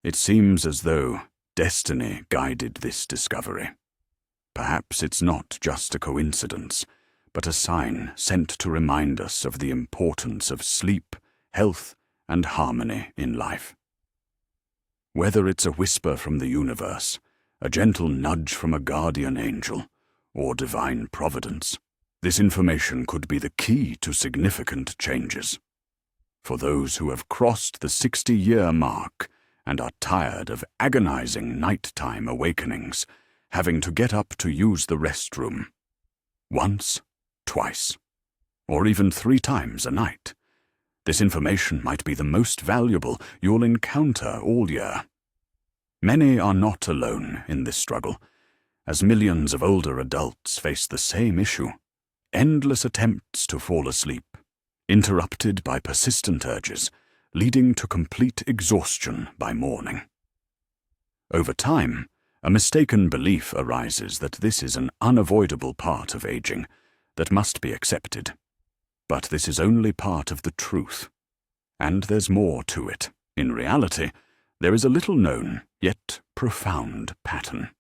It seems as though destiny guided this discovery. Perhaps it's not just a coincidence, but a sign sent to remind us of the importance of sleep, health, and harmony in life. Whether it's a whisper from the universe, a gentle nudge from a guardian angel, or divine providence, this information could be the key to significant changes. For those who have crossed the 60-year mark and are tired of agonizing nighttime awakenings, having to get up to use the restroom once, twice, or even 3 times a night, this information might be the most valuable you'll encounter all year. Many are not alone in this struggle, as millions of older adults face the same issue: endless attempts to fall asleep, interrupted by persistent urges, leading to complete exhaustion by morning. Over time, a mistaken belief arises that this is an unavoidable part of aging that must be accepted. But this is only part of the truth. And there's more to it. In reality, there is a little-known, yet profound pattern.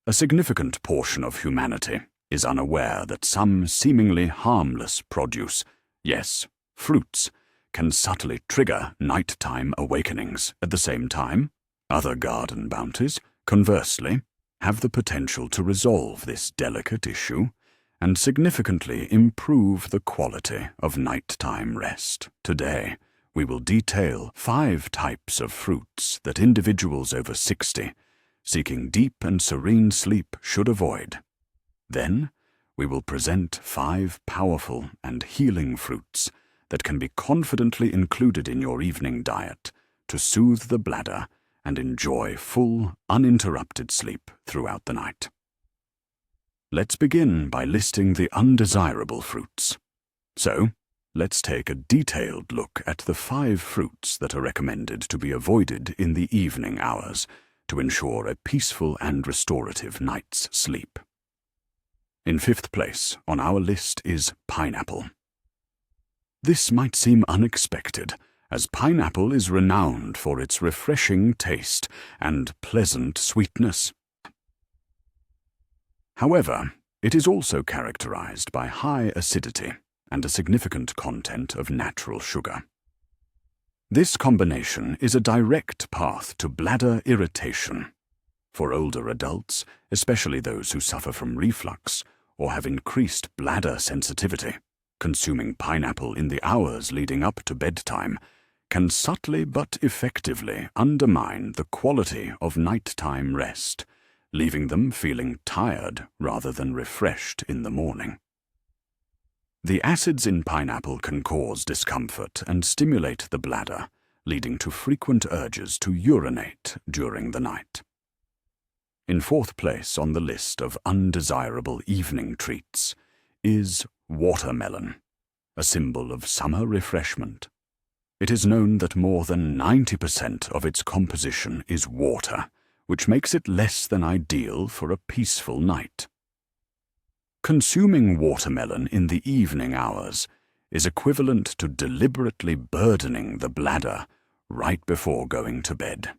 A significant portion of humanity is unaware that some seemingly harmless produce, yes, fruits, can subtly trigger nighttime awakenings. At the same time, other garden bounties, conversely, have the potential to resolve this delicate issue and significantly improve the quality of nighttime rest. Today, we will detail 5 types of fruits that individuals over 60 seeking deep and serene sleep should avoid. Then, we will present 5 powerful and healing fruits that can be confidently included in your evening diet to soothe the bladder and enjoy full, uninterrupted sleep throughout the night. Let's begin by listing the undesirable fruits. So, let's take a detailed look at the 5 fruits that are recommended to be avoided in the evening hours to ensure a peaceful and restorative night's sleep. In 5th place on our list is pineapple. This might seem unexpected, as pineapple is renowned for its refreshing taste and pleasant sweetness. However, it is also characterized by high acidity and a significant content of natural sugar. This combination is a direct path to bladder irritation. For older adults, especially those who suffer from reflux or have increased bladder sensitivity, consuming pineapple in the hours leading up to bedtime can subtly but effectively undermine the quality of nighttime rest, leaving them feeling tired rather than refreshed in the morning. The acids in pineapple can cause discomfort and stimulate the bladder, leading to frequent urges to urinate during the night. In 4th place on the list of undesirable evening treats is watermelon, a symbol of summer refreshment. It is known that more than 90% of its composition is water, which makes it less than ideal for a peaceful night. Consuming watermelon in the evening hours is equivalent to deliberately burdening the bladder right before going to bed.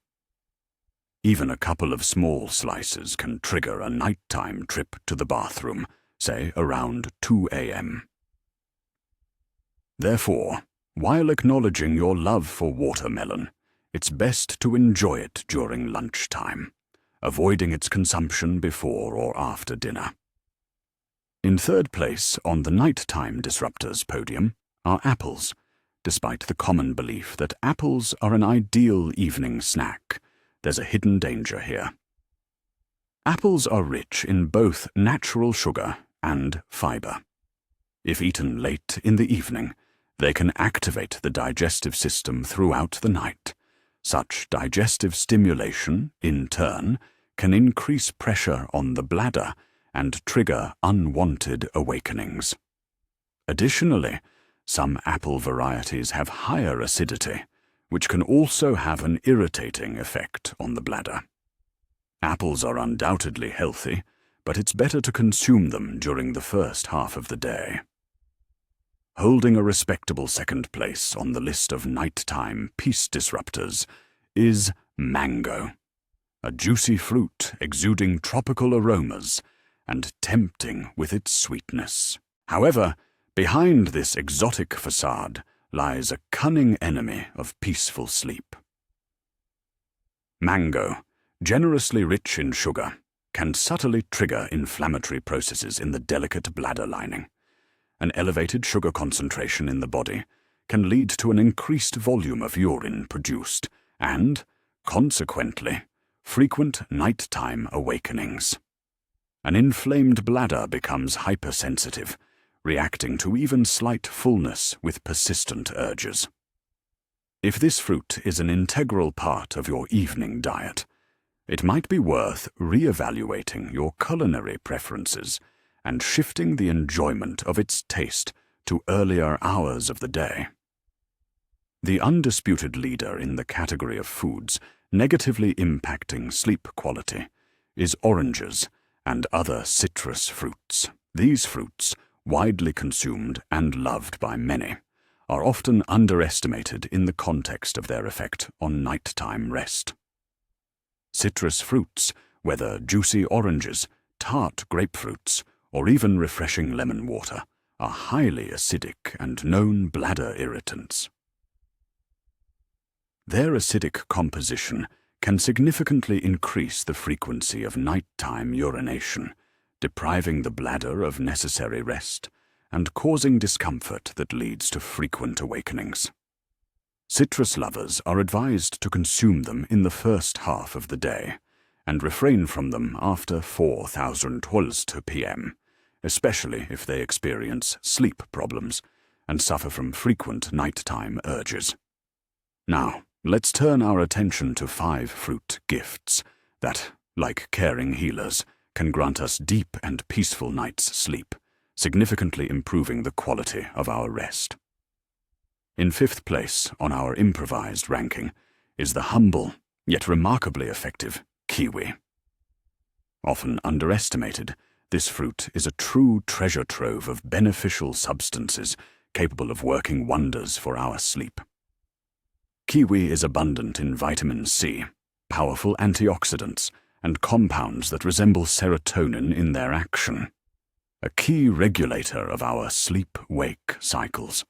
Even a couple of small slices can trigger a nighttime trip to the bathroom, say around 2 a.m. Therefore, while acknowledging your love for watermelon, it's best to enjoy it during lunchtime, avoiding its consumption before or after dinner. In 3rd place on the nighttime disruptors podium are apples, despite the common belief that apples are an ideal evening snack. There's a hidden danger here. Apples are rich in both natural sugar and fiber. If eaten late in the evening, they can activate the digestive system throughout the night. Such digestive stimulation, in turn, can increase pressure on the bladder and trigger unwanted awakenings. Additionally, some apple varieties have higher acidity, which can also have an irritating effect on the bladder. Apples are undoubtedly healthy, but it's better to consume them during the first half of the day. Holding a respectable 2nd place on the list of nighttime peace disruptors is mango, a juicy fruit exuding tropical aromas and tempting with its sweetness. However, behind this exotic facade lies a cunning enemy of peaceful sleep. Mango, generously rich in sugar, can subtly trigger inflammatory processes in the delicate bladder lining. An elevated sugar concentration in the body can lead to an increased volume of urine produced and, consequently, frequent nighttime awakenings. An inflamed bladder becomes hypersensitive, reacting to even slight fullness with persistent urges. If this fruit is an integral part of your evening diet, it might be worth re-evaluating your culinary preferences and shifting the enjoyment of its taste to earlier hours of the day. The undisputed leader in the category of foods negatively impacting sleep quality is oranges and other citrus fruits. These fruits, widely consumed and loved by many, are often underestimated in the context of their effect on nighttime rest. Citrus fruits, whether juicy oranges, tart grapefruits, or even refreshing lemon water, are highly acidic and known bladder irritants. Their acidic composition can significantly increase the frequency of nighttime urination, depriving the bladder of necessary rest and causing discomfort that leads to frequent awakenings. Citrus lovers are advised to consume them in the first half of the day and refrain from them after 4:12 p.m., especially if they experience sleep problems and suffer from frequent nighttime urges. Now, let's turn our attention to 5 fruit gifts that, like caring healers, can grant us deep and peaceful night's sleep, significantly improving the quality of our rest. In 5th place on our improvised ranking is the humble, yet remarkably effective, kiwi. Often underestimated, this fruit is a true treasure trove of beneficial substances capable of working wonders for our sleep. Kiwi is abundant in vitamin C, powerful antioxidants, and compounds that resemble serotonin in their action, a key regulator of our sleep-wake cycles.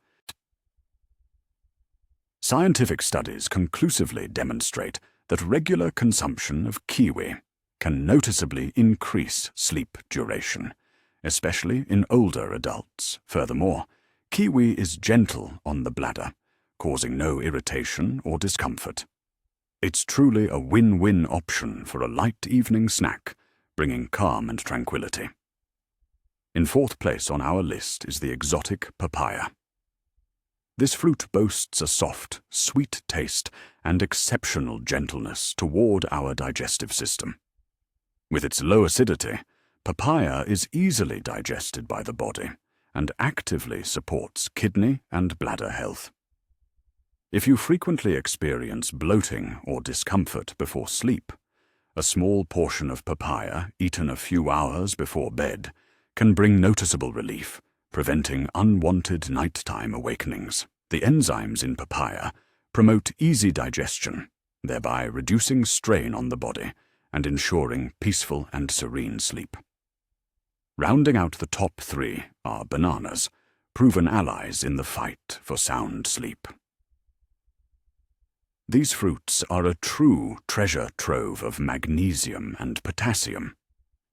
Scientific studies conclusively demonstrate that regular consumption of kiwi can noticeably increase sleep duration, especially in older adults. Furthermore, kiwi is gentle on the bladder, causing no irritation or discomfort. It's truly a win-win option for a light evening snack, bringing calm and tranquility. In 4th place on our list is the exotic papaya. This fruit boasts a soft, sweet taste and exceptional gentleness toward our digestive system. With its low acidity, papaya is easily digested by the body and actively supports kidney and bladder health. If you frequently experience bloating or discomfort before sleep, a small portion of papaya eaten a few hours before bed can bring noticeable relief, preventing unwanted nighttime awakenings. The enzymes in papaya promote easy digestion, thereby reducing strain on the body and ensuring peaceful and serene sleep. Rounding out the top 3 are bananas, proven allies in the fight for sound sleep. These fruits are a true treasure trove of magnesium and potassium,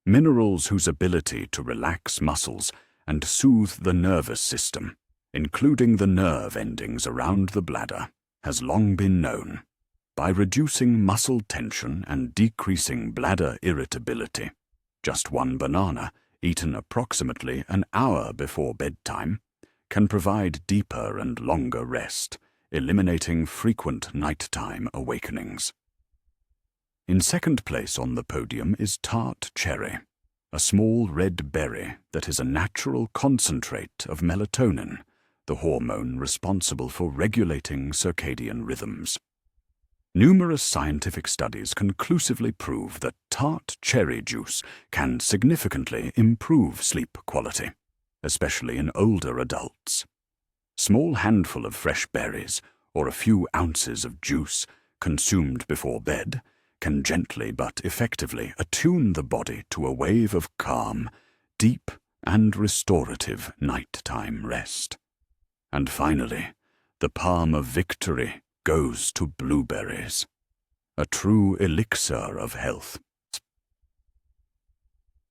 minerals whose ability to relax muscles and soothe the nervous system, including the nerve endings around the bladder, has long been known. By reducing muscle tension and decreasing bladder irritability, just 1 banana, eaten approximately an hour before bedtime, can provide deeper and longer rest, eliminating frequent nighttime awakenings. In 2nd place on the podium is tart cherry, a small red berry that is a natural concentrate of melatonin, the hormone responsible for regulating circadian rhythms. Numerous scientific studies conclusively prove that tart cherry juice can significantly improve sleep quality, especially in older adults. Small handful of fresh berries or a few ounces of juice consumed before bed, can gently but effectively attune the body to a wave of calm, deep, and restorative nighttime rest. And finally, the palm of victory goes to blueberries, a true elixir of health.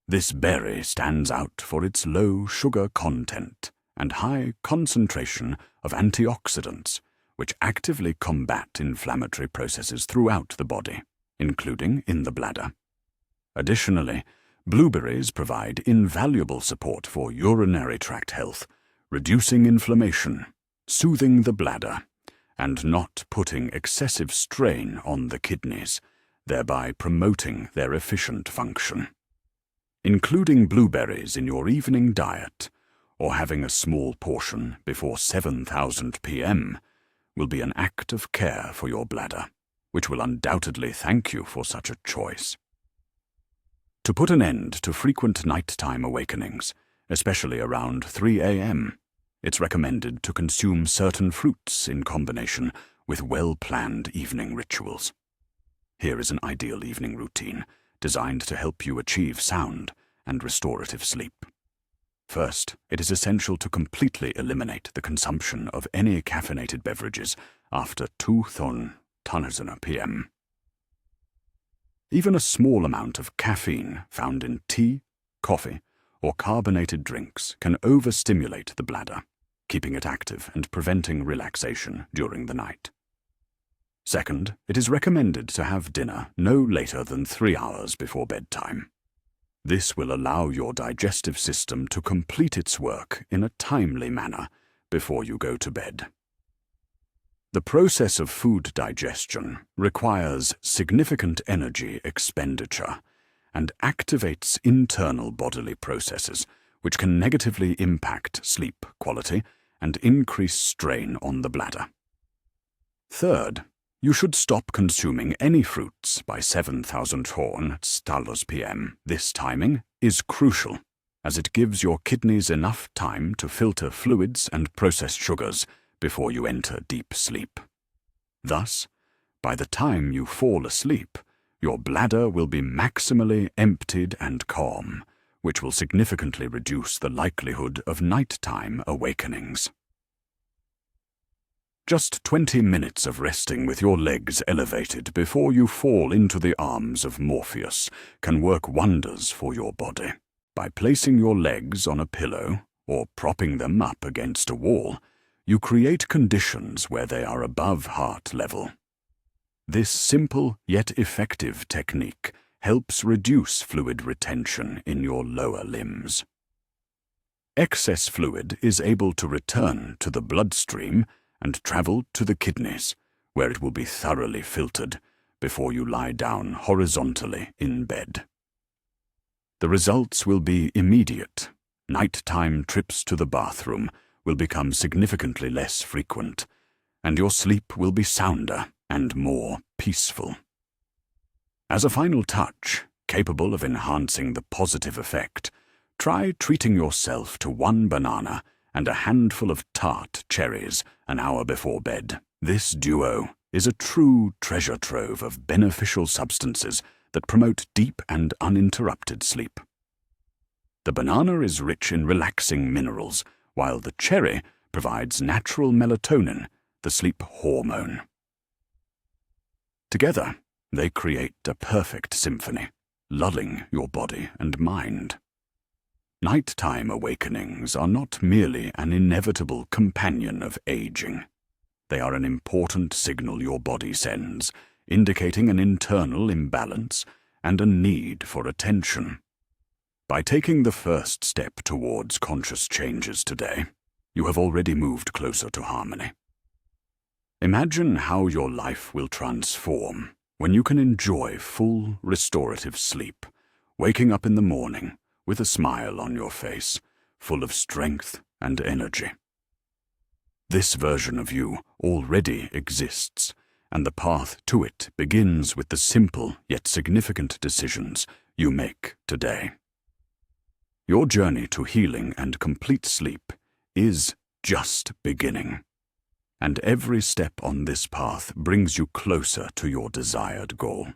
This berry stands out for its low sugar content and high concentration of antioxidants, which actively combat inflammatory processes throughout the body, including in the bladder. Additionally, blueberries provide invaluable support for urinary tract health, reducing inflammation, soothing the bladder, and not putting excessive strain on the kidneys, thereby promoting their efficient function. Including blueberries in your evening diet, or having a small portion before 7,000 p.m., will be an act of care for your bladder, which will undoubtedly thank you for such a choice. To put an end to frequent nighttime awakenings, especially around 3 a.m., it's recommended to consume certain fruits in combination with well-planned evening rituals. Here is an ideal evening routine designed to help you achieve sound and restorative sleep. First, it is essential to completely eliminate the consumption of any caffeinated beverages after 2:00 p.m. Even a small amount of caffeine found in tea, coffee, or carbonated drinks can overstimulate the bladder, keeping it active and preventing relaxation during the night. Second, it is recommended to have dinner no later than 3 hours before bedtime. This will allow your digestive system to complete its work in a timely manner before you go to bed. The process of food digestion requires significant energy expenditure and activates internal bodily processes which can negatively impact sleep quality and increase strain on the bladder. Third, you should stop consuming any fruits by 7,000 p.m. This timing is crucial, as it gives your kidneys enough time to filter fluids and process sugars before you enter deep sleep. Thus, by the time you fall asleep, your bladder will be maximally emptied and calm, which will significantly reduce the likelihood of nighttime awakenings. Just 20 minutes of resting with your legs elevated before you fall into the arms of Morpheus can work wonders for your body. By placing your legs on a pillow or propping them up against a wall, you create conditions where they are above heart level. This simple yet effective technique helps reduce fluid retention in your lower limbs. Excess fluid is able to return to the bloodstream and travel to the kidneys, where it will be thoroughly filtered before you lie down horizontally in bed. The results will be immediate. Nighttime trips to the bathroom will become significantly less frequent, and your sleep will be sounder and more peaceful. As a final touch, capable of enhancing the positive effect, try treating yourself to 1 banana and a handful of tart cherries an hour before bed. This duo is a true treasure trove of beneficial substances that promote deep and uninterrupted sleep. The banana is rich in relaxing minerals, while the cherry provides natural melatonin, the sleep hormone. Together, they create a perfect symphony, lulling your body and mind. Nighttime awakenings are not merely an inevitable companion of aging. They are an important signal your body sends, indicating an internal imbalance and a need for attention. By taking the first step towards conscious changes today, you have already moved closer to harmony. Imagine how your life will transform when you can enjoy full restorative sleep, waking up in the morning with a smile on your face, full of strength and energy. This version of you already exists, and the path to it begins with the simple yet significant decisions you make today. Your journey to healing and complete sleep is just beginning. and every step on this path brings you closer to your desired goal.